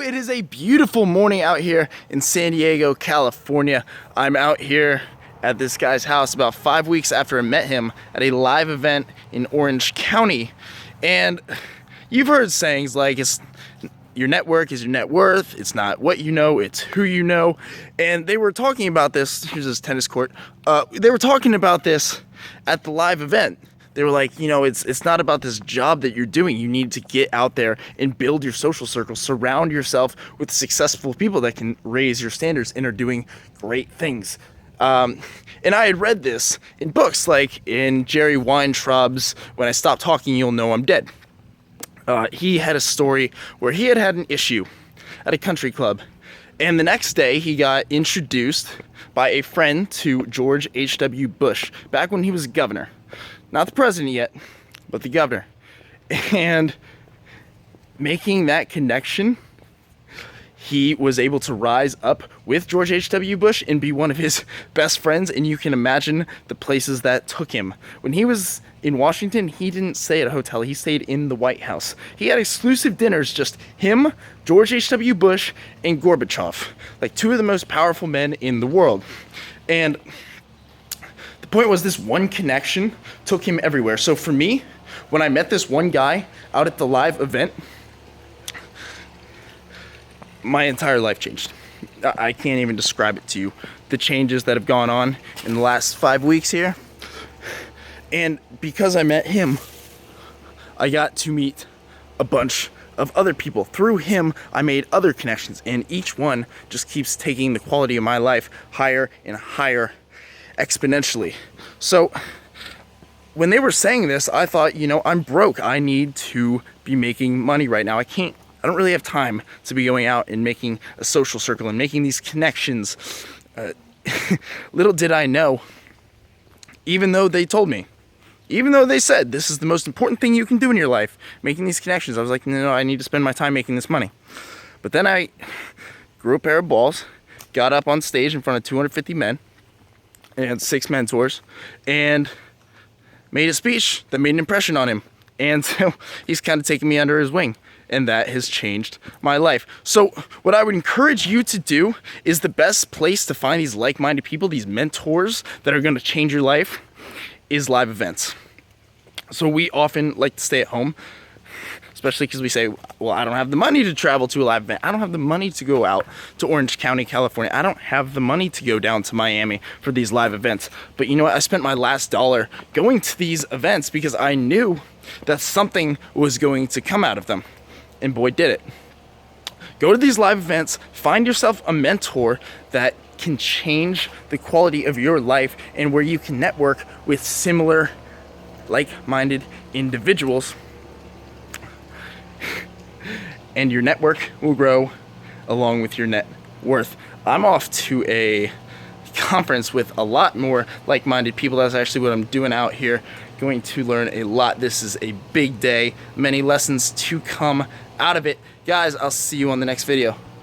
It is a beautiful morning out here in San Diego, California. I'm out here at this guy's house about 5 weeks after I met him at a live event in Orange County. And you've heard sayings like, your network is your net worth. It's not what you know, it's who you know. And they were talking about this. Here's this tennis court. They were talking about this at the live event. They were like, it's not about this job that you're doing. You need to get out there and build your social circle. Surround yourself with successful people that can raise your standards and are doing great things. And I had read this in books, like in Jerry Weintraub's When I Stop Talking, You'll Know I'm Dead. He had a story where he had an issue at a country club. And the next day, he got introduced by a friend to George H.W. Bush, back when he was governor. Not the president yet, but the governor. And making that connection, he was able to rise up with George H.W. Bush and be one of his best friends. And you can imagine the places that took him. When he was in Washington, he didn't stay at a hotel. He stayed in the White House. He had exclusive dinners, just him, George H.W. Bush, and Gorbachev. Like two of the most powerful men in the world. And the point was, this one connection took him everywhere. So for me, when I met this one guy out at the live event, my entire life changed. I can't even describe it to you. The changes that have gone on in the last 5 weeks here. And because I met him, I got to meet a bunch of other people. Through him, I made other connections, and each one just keeps taking the quality of my life higher and higher exponentially. So when they were saying this, I thought, I'm broke. I need to be making money right now. I don't really have time to be going out and making a social circle and making these connections. Little did I know, even though they told me, even though they said this is the most important thing you can do in your life, making these connections, I was like, no, I need to spend my time making this money. But then I grew a pair of balls, got up on stage in front of 250 men and 6 mentors, and made a speech that made an impression on him. And so he's kind of taken me under his wing. And that has changed my life. So what I would encourage you to do is, the best place to find these like-minded people, these mentors that are going to change your life, is live events. So we often like to stay at home, especially because we say, well, I don't have the money to travel to a live event. I don't have the money to go out to Orange County, California. I don't have the money to go down to Miami for these live events. But you know what? I spent my last dollar going to these events because I knew that something was going to come out of them. And boy, did it. Go to these live events, find yourself a mentor that can change the quality of your life, and where you can network with similar, like-minded individuals. And your network will grow along with your net worth. I'm off to a conference with a lot more like-minded people. That's actually what I'm doing out here. Going to learn a lot. This is a big day. Many lessons to come out of it. Guys, I'll see you on the next video.